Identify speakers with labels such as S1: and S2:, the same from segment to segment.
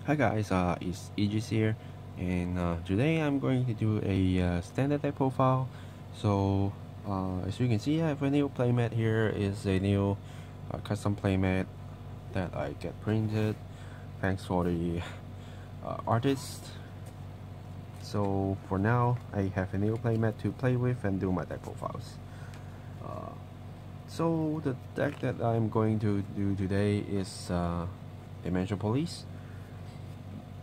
S1: Hi guys, it's Aegis here, and today I'm going to do a standard deck profile. So as you can see, I have a new playmat here. Is a new custom playmat that I get printed. Thanks for the artist. So for now, I have a new playmat to play with and do my deck profiles. So the deck that I'm going to do today is Dimension Police.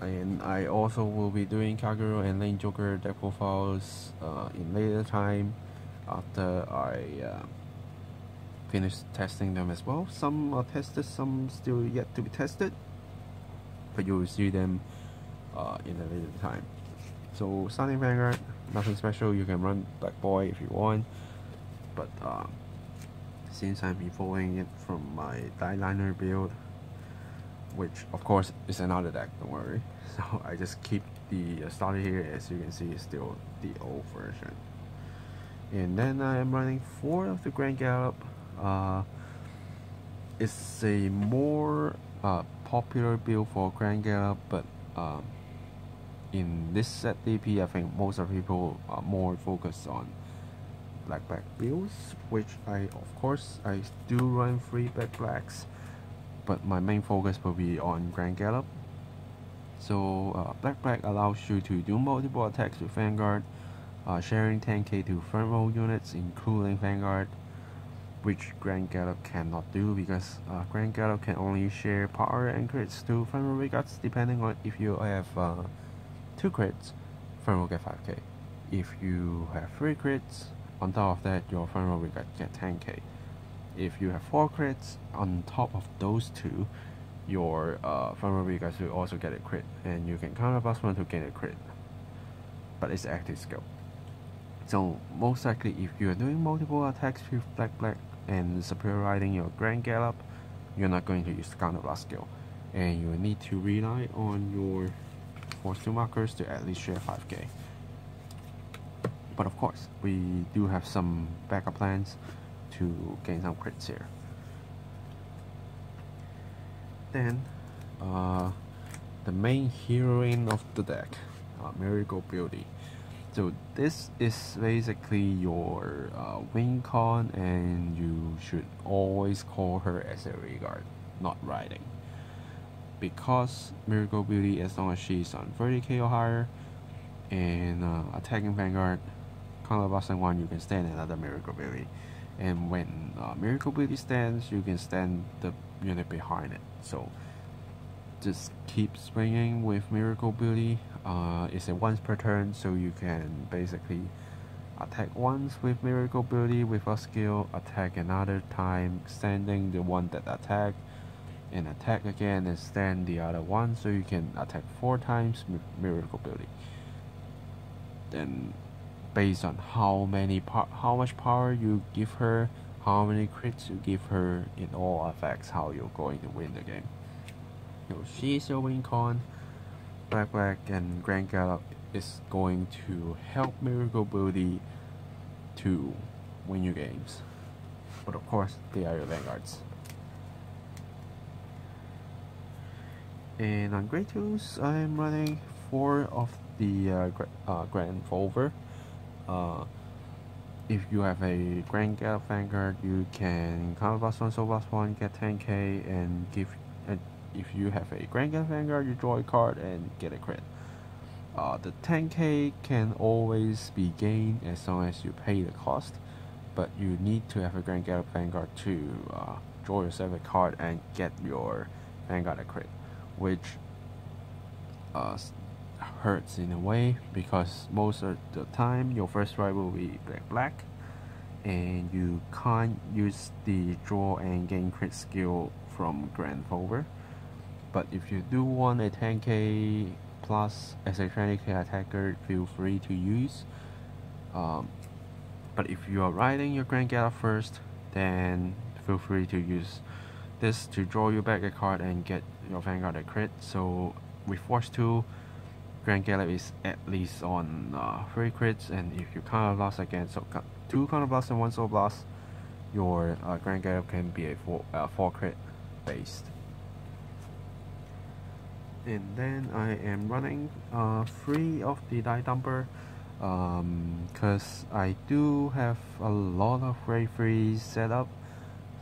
S1: And I also will be doing Kagero and Lane Joker deck profiles in later time after I finish testing them as well. Some are tested, some still yet to be tested, but you will see them in a later time. So starting Vanguard, nothing special. You can run Black Boy if you want, but since I'm evolving it from my Die Liner build, which of course is another deck, don't worry. So I just keep the starter here. As you can see, it's still the old version. And then I am running 4 of the Grand Gallop. It's a more popular build for Grand Gallop, but in this set DP, I think most of people are more focused on black builds, which I do run 3 blacks, but my main focus will be on Grand Gallop. So black allows you to do multiple attacks with Vanguard, sharing 10k to front row units including Vanguard, which Grand Gallop cannot do because Grand Gallop can only share power and crits to front row regards. Depending on if you have 2 crits, front row get 5k. If you have 3 crits, on top of that your front row regards get 10k. If you have 4 crits, on top of those 2, your front row guys will also get a crit, and you can counter +1 to gain a crit, but it's active skill. So most likely, if you are doing multiple attacks with black and superior riding your Grand Gallop, you're not going to use the counter blast skill, and you need to rely on your force 2 markers to at least share 5k. But of course, we do have some backup plans to gain some crits here. Then the main heroine of the deck, Miracle Beauty. So this is basically your win con, and you should always call her as a regard, not riding, because Miracle Beauty, as long as she's on 30k or higher and attacking Vanguard, counter blasting 1, you can stand another Miracle Beauty. And when Miracle Beauty stands, you can stand the unit behind it. So just keep swinging with Miracle Beauty. It's a once per turn, so you can basically attack once with Miracle Beauty with a skill, attack another time, standing the one that attacked, and attack again and stand the other one, so you can attack 4 times with Miracle Beauty. Then based on how much power you give her, how many crits you give her, it all affects how you're going to win the game. So she's your win con. Black and Grand Gallop is going to help Miracle Beauty to win your games. But of course, they are your vanguards. And on Great Tools, I'm running 4 of the Grand Volver. If you have a Grand Gallop Vanguard, you can counter +1, so +1, get 10k, and if you have a Grand Gallop Vanguard, you draw a card and get a crit. The 10k can always be gained as long as you pay the cost, but you need to have a Grand Gallop Vanguard to draw yourself a card and get your Vanguard a crit, which hurts in a way, because most of the time your first ride will be black and you can't use the draw and gain crit skill from Grand Volver. But if you do want a 10k plus as a 20k attacker, feel free to use. But if you are riding your Grand Gallop first, then feel free to use this to draw you back a card and get your Vanguard a crit. So with Force 2, Grand Gallop is at least on 3 crits, and if you counter blast again, so 2 counter blast and 1 soul blast, your Grand Gallop can be a 4 crit based. And then I am running 3 of the die dumper because I do have a lot of grade 3 set up.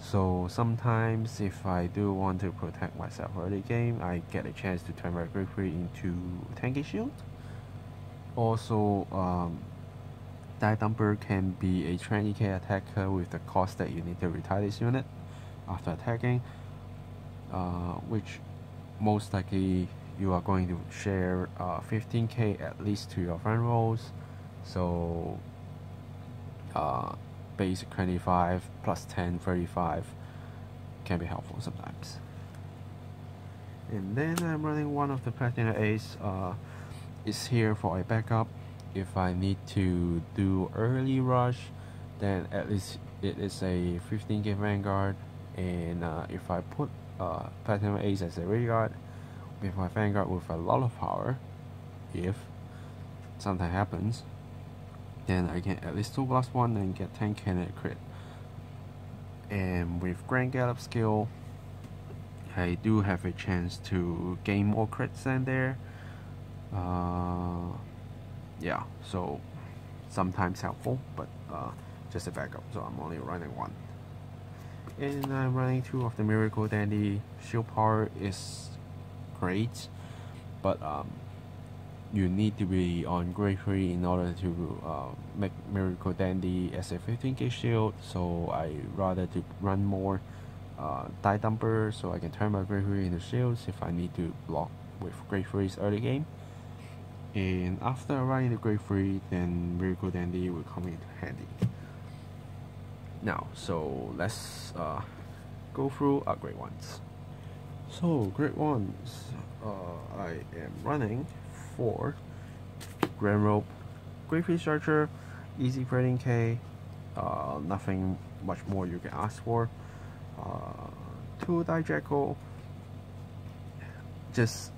S1: So sometimes if I do want to protect myself early game, I get a chance to turn my grade 3 into tanky shield. Also, die dumper can be a 20k attacker with the cost that you need to retire this unit after attacking, which most likely you are going to share 15k at least to your friend rolls. So basic 25 plus 10, 35 can be helpful sometimes. And then I'm running one of the Platinum Ace. It's here for a backup. If I need to do early rush, then at least it is a 15k Vanguard. And if I put Platinum Ace as a rear guard, with my Vanguard with a lot of power, if something happens, then I get at least 2+1 and get 10 cannon crit. And with Grand Gallop skill, I do have a chance to gain more crits than there. Yeah, so sometimes helpful, but just a backup, so I'm only running 1. And I'm running 2 of the Miracle Dandy. Shield power is great, but you need to be on grade 3 in order to make Miracle Dandy as a 15k shield, so I rather to run more die dumper so I can turn my grade 3 into shields if I need to block with grade 3's early game. And after running the grade 3, then Miracle Dandy will come into handy. Now, so let's go through our grade 1s. So grade 1s, I am running 4 Grand Rope, grade 3 Searcher, easy trading K, nothing much more you can ask for. 2 Die Jackal, just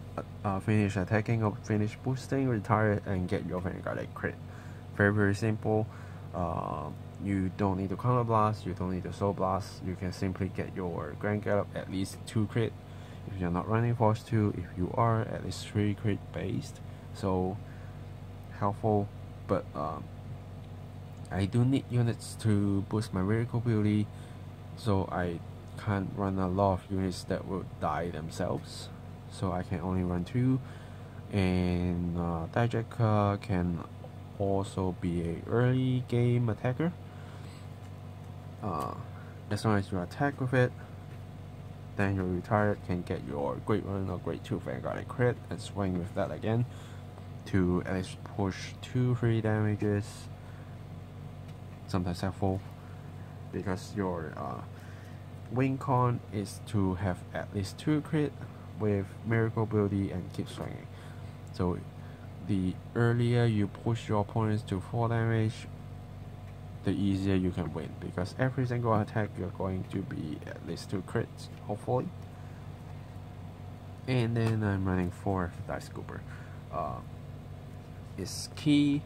S1: finish attacking or finish boosting, retire it, and get your Vanguard a crit. Very simple. You don't need to counter blast, you don't need to soul blast, you can simply get your Grand Gallop at least 2 crit. If you're not running Force 2, if you are, at least 3 crit based. So helpful, but I do need units to boost my Miracle Beauty, so I can't run a lot of units that will die themselves. So I can only run 2, and Dijak can also be a early game attacker. As long as you attack with it, then your retired can get your grade 1 or grade 2 Vanguard crit and swing with that again to at least push 2-3 damages. Sometimes helpful because your win con is to have at least 2 crit with Miracle Beauty and keep swinging. So the earlier you push your opponents to 4 damage, the easier you can win, because every single attack you're going to be at least 2 crits, hopefully. And then I'm running 4 Dice Scooper. It's key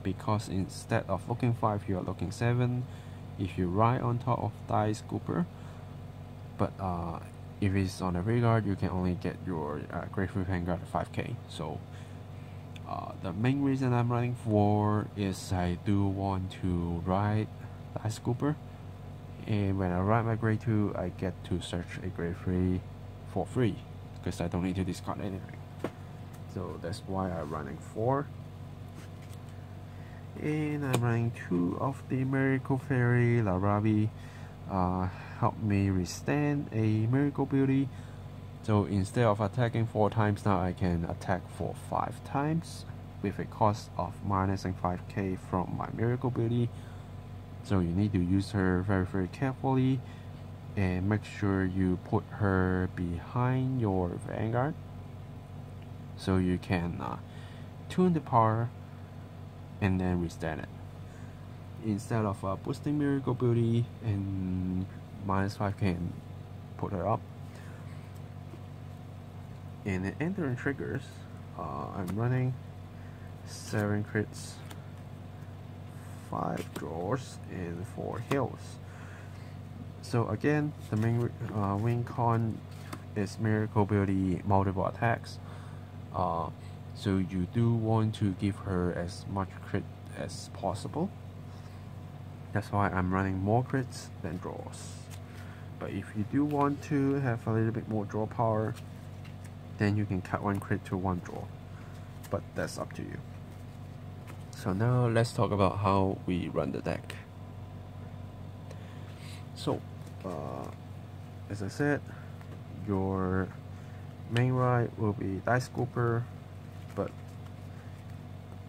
S1: because instead of looking 5, you are looking 7 if you ride on top of Dice Scooper. But if it's on a rear guard, you can only get your grade 3 Vanguard at 5k. So the main reason I'm running 4 is I do want to ride Dice Scooper, and when I ride my grade 2, I get to search a grade 3 for free because I don't need to discard anything. So that's why I'm running 4. And I'm running 2 of the Miracle Fairy Larabi. Help me withstand a Miracle Beauty. So instead of attacking 4 times, now I can attack for 5 times with a cost of minusing 5k from my Miracle Beauty. So you need to use her very carefully and make sure you put her behind your Vanguard so you can tune the power and then withstand it. Instead of boosting Miracle Beauty and minus 5k and put her up. And the entering triggers, I'm running 7 crits, 5 draws, and 4 heals. So again, the main win con is miracle ability multiple attacks. So you do want to give her as much crit as possible. That's why I'm running more crits than draws. But if you do want to have a little bit more draw power, then you can cut one crit to one draw. But that's up to you. So now let's talk about how we run the deck. So, as I said, your main ride will be Dice Scooper, but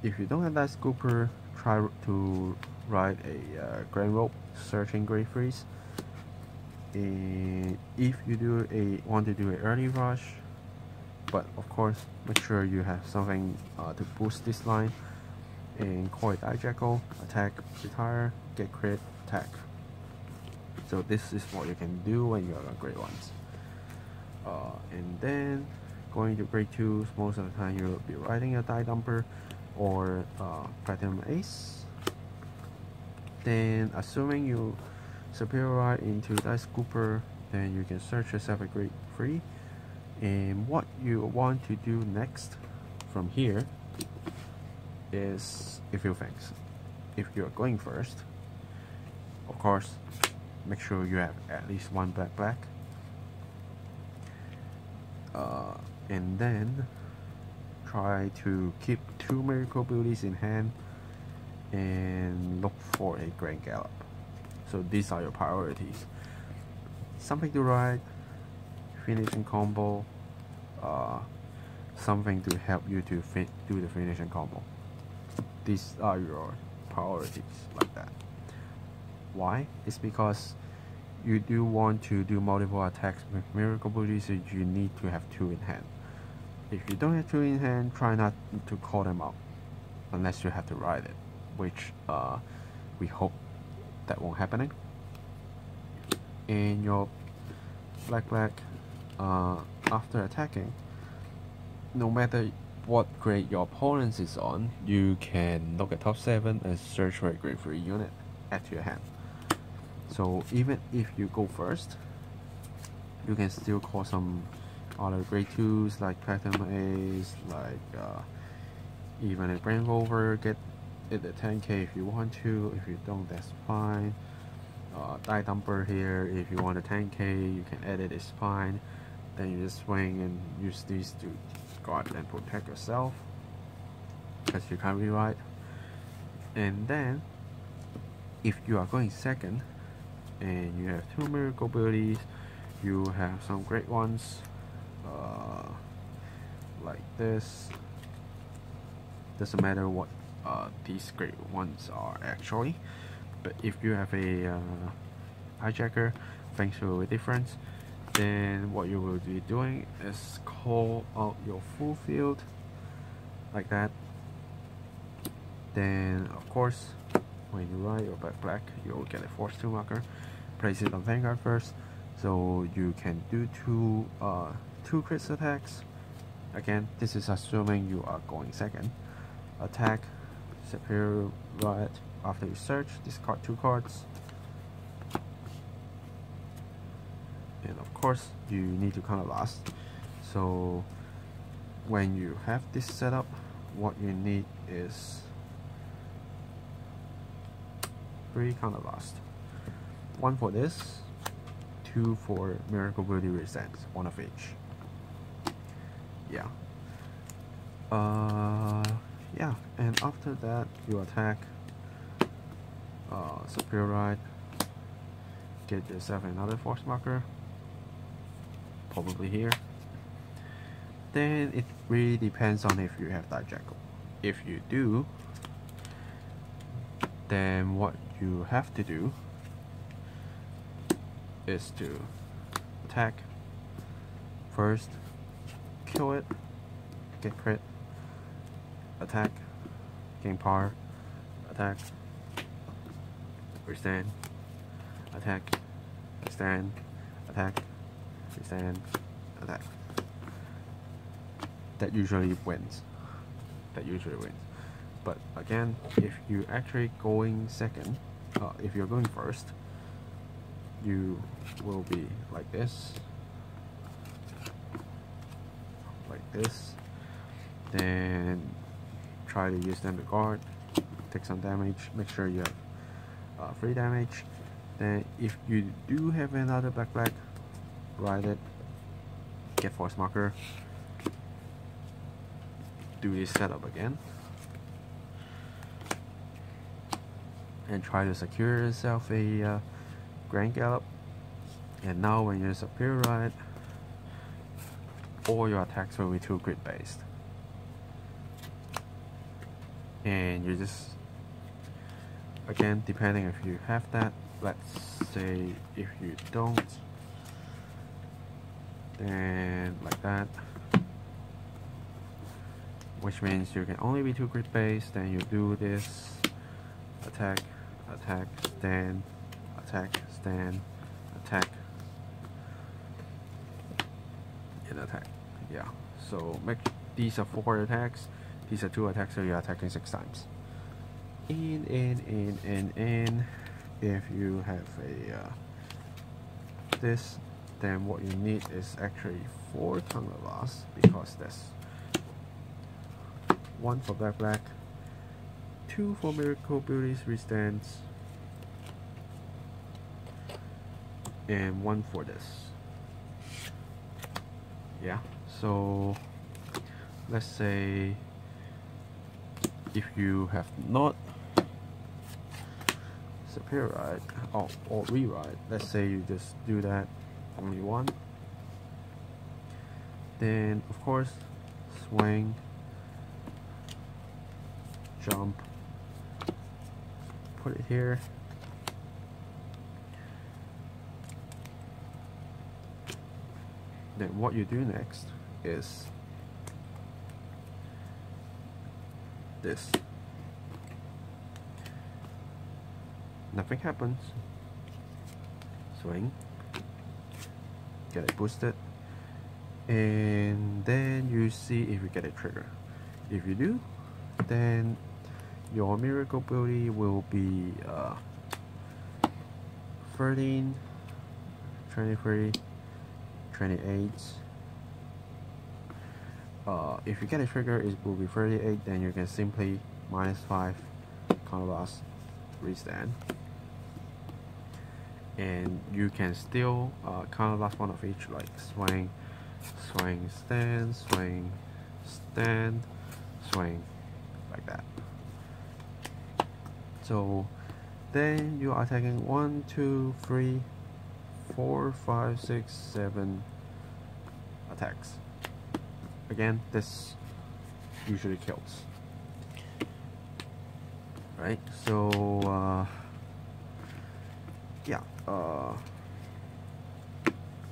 S1: if you don't have Dice Scooper, try to ride a Grand Rope Searching Great Freeze. And if you want to do an early rush, but of course make sure you have something to boost this line, and call it Jackal, attack, retire, get crit, attack. So this is what you can do when you are grade 1s. And then going to grade 2s, most of the time you'll be riding a Die Dumper or Platinum Ace. Then assuming you superior ride into Dice Scooper, then you can search yourself a grade 3. And what you want to do next from here is a few things. If you're going first, of course, make sure you have at least one black. And then try to keep 2 miracle abilities in hand and look for a Grand Gallop. So these are your priorities. Something to ride, finishing combo, something to help you to do the finishing combo. These are your priorities like that. Why? It's because you do want to do multiple attacks with miracle abilities, so you need to have 2 in hand. If you don't have 2 in hand, try not to call them out unless you have to ride it, which we hope that won't happen. And your black after attacking, no matter what grade your opponent is on, you can look at top 7 and search for a grade 3 unit, add to your hand. So even if you go first, you can still call some other grade 2s like Platinum Ace, like even a Brain Rover, get it at 10k if you want to. If you don't, that's fine. Die Dumper here, if you want a 10k, you can edit, it's fine. Then you just swing and use these to guard and protect yourself, because you can't rewrite. And then if you are going second and you have 2 miracle abilities, you have some great ones like this. Doesn't matter what these great ones are actually, but if you have a hijacker, things will be different. Then what you will be doing is call out your full field like that. Then of course when you ride your black, you will get a force 2 marker. Place it on Vanguard first, so you can do 2 crit attacks. Again, this is assuming you are going second. Attack, superior ride. After you search, discard 2 cards. And of course, you need to counter last. So when you have this setup, what you need is 3 counter last. 1 for this, 2 for miracle ability resets, 1 of each. Yeah. Yeah, and after that you attack, superior ride, get yourself another force marker, probably here. Then it really depends on if you have that Jackal. If you do, then what you have to do is to attack first, kill it, get crit, attack, gain power, attack, withstand, attack, withstand, attack, withstand, attack. That usually wins. But again, if you actually going second, if you're going first, you will be like this. this. Then try to use them to guard, take some damage, make sure you have 3 damage. Then if you do have another black, ride it, get force marker, do this setup again, and try to secure yourself a Grand Gallop. And now when you superior ride, all your attacks will be 2 crit based. And you just, again, depending if you have that, let's say if you don't, then like that, which means you can only be 2 crit based. Then you do this attack, attack, stand, attack, stand, attack, and attack. Yeah, so make these are 4 attacks, these are 2 attacks, so you're attacking 6 times. And if you have a this, then what you need is actually 4 counterblast, because that's 1 for black, 2 for Miracle Beauty's Restance, and 1 for this. Yeah, so let's say if you have not superior ride or rewrite, let's say you just do that only 1, then of course swing, jump, put it here, then what you do next is this. Nothing happens. Swing, get it boosted, and then you see if you get a trigger. If you do, then your Miracle Beauty will be 13, 23, 28. If you get a trigger, it will be 38. Then you can simply -5 counterblast, restand, and you can still counterblast 1 of each, like swing, swing, stand, swing, stand, swing, like that. So then you are taking 1, 2, 3, 4, 5, 6, 7 attacks. Again, this usually kills. Right? So yeah,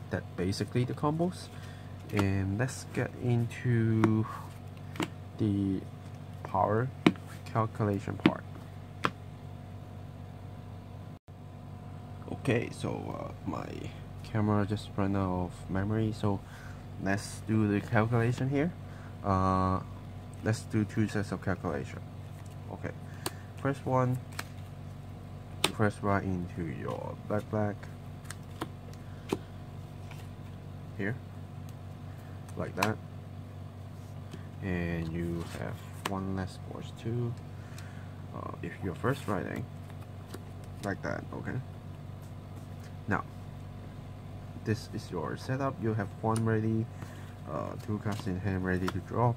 S1: that basically the combos. And let's get into the power calculation part. Okay, so my camera just ran out of memory, so let's do the calculation here. Let's do 2 sets of calculation. Okay, first one, first ride into your black here, like that, and you have 1 less force 2. If you're first riding, like that. Okay, now this is your setup. You have 1 ready, 2 cards in hand ready to drop.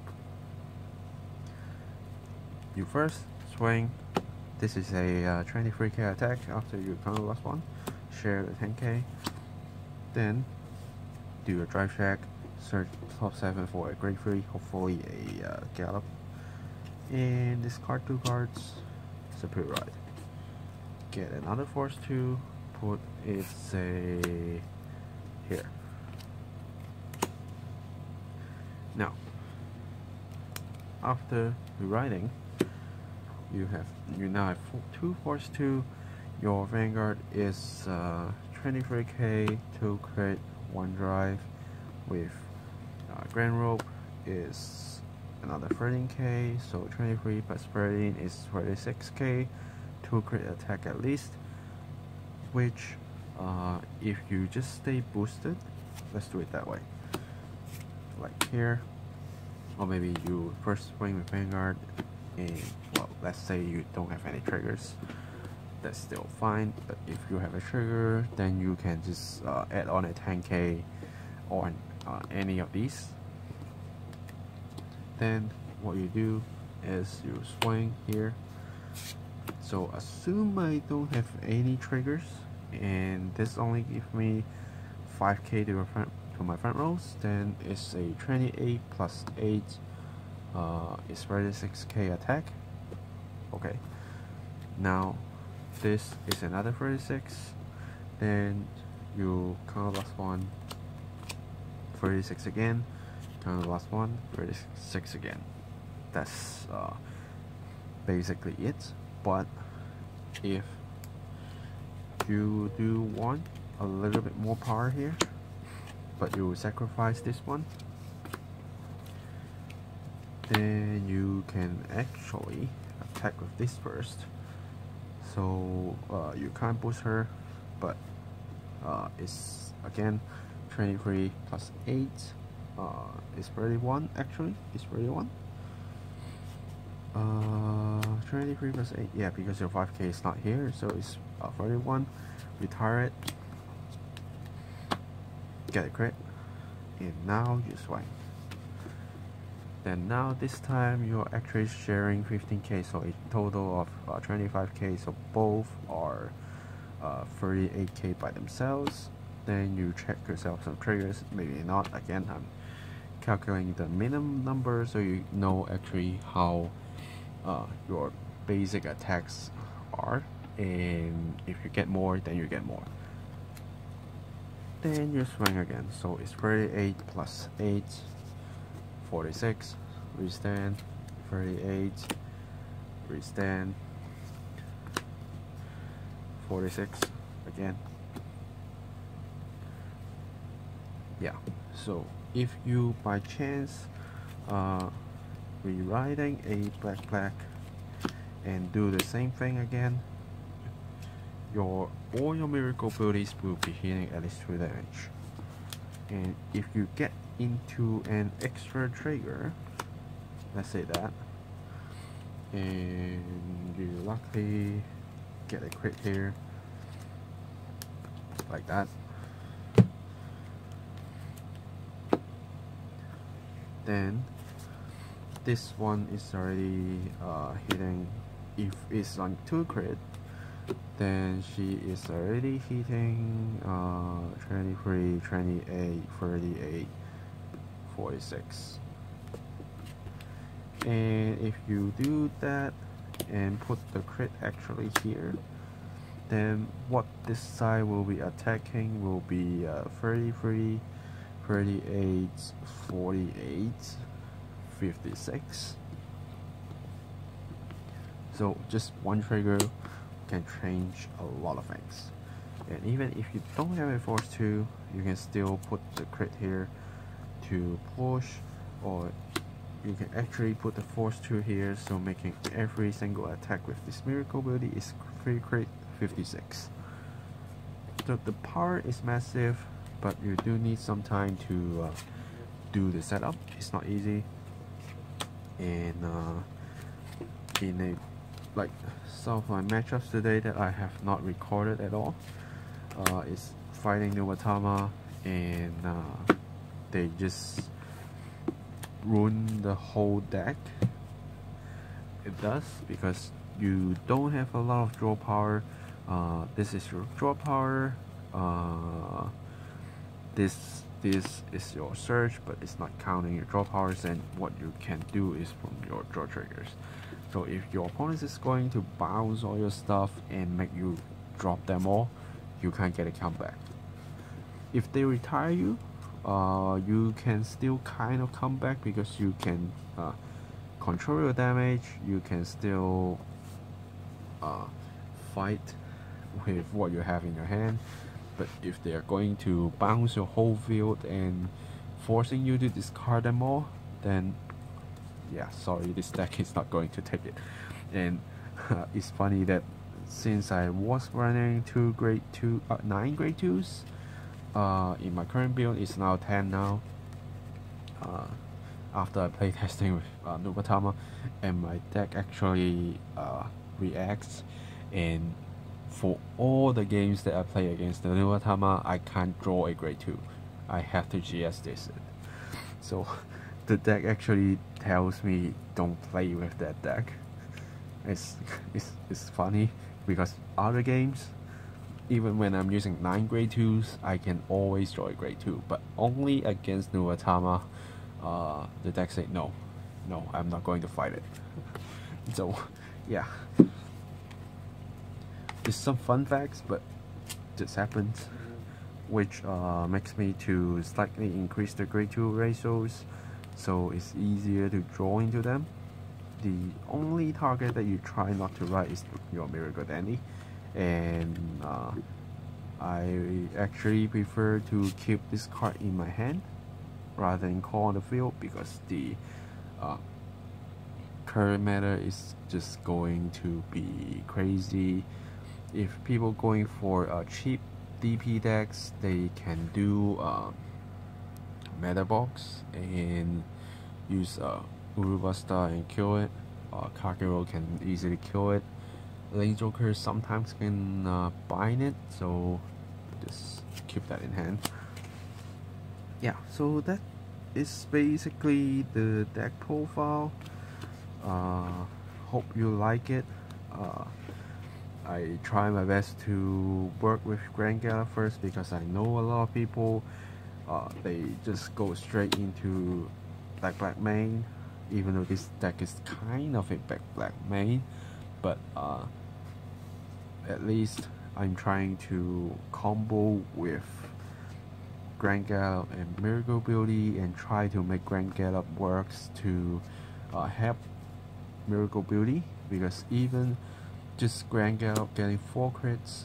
S1: You first swing. This is a 23k attack after you counterblast 1. Share the 10k. Then do a drive check. Search top 7 for a grade 3, hopefully a Gallop. And discard 2 cards. Superior ride. Get another force 2. Put it say here. Now, after rewriting, you now have 2 force 2. Your Vanguard is 23k, 2 crit, 1 drive. With Grand Rope is another 13k, so 23 plus 13 is 26k, 2 crit attack at least. Which, if you just stay boosted, let's do it that way. Like here, or maybe you first swing with Vanguard and, well, let's say you don't have any triggers, that's still fine. But if you have a trigger, then you can just add on a 10k on any of these. Then what you do is you swing here. So assume I don't have any triggers and this only gives me 5k to my front rolls, then it's a 28 plus 8 is 36k attack. Okay, now this is another 36, then you count last one, 36 again, count last one, 36 again. That's basically it. But if you do want a little bit more power here, but you sacrifice this one, then you can actually attack with this first. So you can't boost her, but it's again 23 plus 8 is 31. Actually, it's 31. 23 plus 8, yeah, because your 5k is not here, so it's 31. Retire it, get a crit, and now you swing. Then now this time you're actually sharing 15k, so a total of 25k, so both are 38k by themselves. Then you check yourself some triggers, maybe not. Again, I'm calculating the minimum number so you know actually how your basic attacks are, and if you get more, then you get more. Then you swing again, so it's 38 plus 8, 46, restand, 38, restand, 46 again. Yeah, so if you by chance rewriting a black and do the same thing again, all your miracle abilities will be hitting at least 2 damage. And if you get into an extra trigger, let's say that, and you luckily get a crit here, like that, then this one is already hitting. If it's on 2 crit, then she is already hitting 23, 28, 38, 46. And if you do that and put the crit actually here, then what this side will be attacking will be 33, 38, 48, 56. So just one trigger can change a lot of things. And even if you don't have a force 2, you can still put the crit here to push, or you can actually put the force 2 here, so making every single attack with this miracle ability is 3 crit 56. So the power is massive, but you do need some time to do the setup. It's not easy, and in a like some of my matchups today that I have not recorded at all, is fighting Nubatama, and they just ruin the whole deck. It does, because you don't have a lot of draw power. This is your draw power. This is your surge, but it's not counting your draw powers, and what you can do is from your draw triggers. So if your opponent is going to bounce all your stuff and make you drop them all, you can't get a comeback. If they retire you, you can still kind of come back, because you can control your damage. You can still fight with what you have in your hand. But if they are going to bounce your whole field and forcing you to discard them all, then yeah, sorry, this deck is not going to take it. And it's funny that since I was running 9 grade 2s, in my current build it's now 10 now. after I play testing with Nubatama, and my deck actually reacts. And for all the games that I play against the Nubatama, I can't draw a grade 2. I have to GS this. So the deck actually tells me don't play with that deck. It's funny because other games, even when I'm using 9 grade 2s, I can always draw a grade 2. But only against Nubatama, the deck said no, I'm not going to fight it. So yeah, there's some fun facts, but this happens, which makes me to slightly increase the grade 2 ratios, so it's easier to draw into them. The only target that you try not to write is your Miracle Dandy, and I actually prefer to keep this card in my hand rather than call on the field, because the current meta is just going to be crazy. If people going for cheap DP decks, they can do Meta Box and use Urubuster and kill it. Kagero can easily kill it. Lane Joker sometimes can bind it, so just keep that in hand. Yeah, so that is basically the deck profile. Hope you like it. I try my best to work with Grand Gallop first, because I know a lot of people they just go straight into black main, even though this deck is kind of a black main, but at least I'm trying to combo with Grand Gallop and Miracle Beauty and try to make Grand Gallop works to help Miracle Beauty, because even just Grand Gallop getting 4 crits,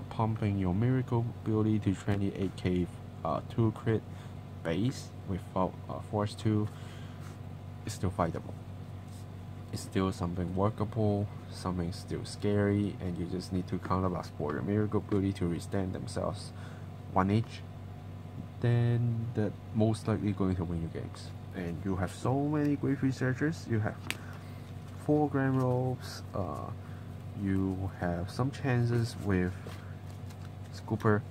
S1: pumping your Miracle Beauty to 28k 2 crit base without Force 2 is still fightable. It's still something workable, something still scary, and you just need to counterblast for your Miracle Beauty to withstand themselves 1 each. Then that most likely going to win your games. And you have so many great researchers. You have 4 Grand Robes, you have some chances with Scooper,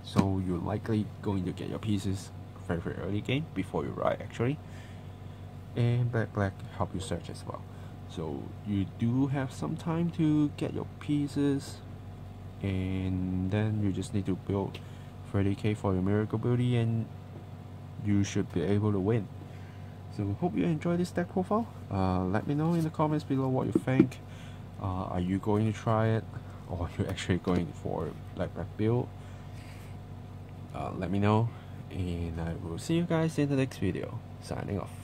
S1: so you're likely going to get your pieces very early game before you ride actually. And black help you search as well, so you do have some time to get your pieces, and then you just need to build 30k for your Miracle Beauty and you should be able to win. So hope you enjoy this deck profile. Let me know in the comments below what you think. Are you going to try it, or are you actually going for black build? Let me know, and I will see you guys in the next video. Signing off.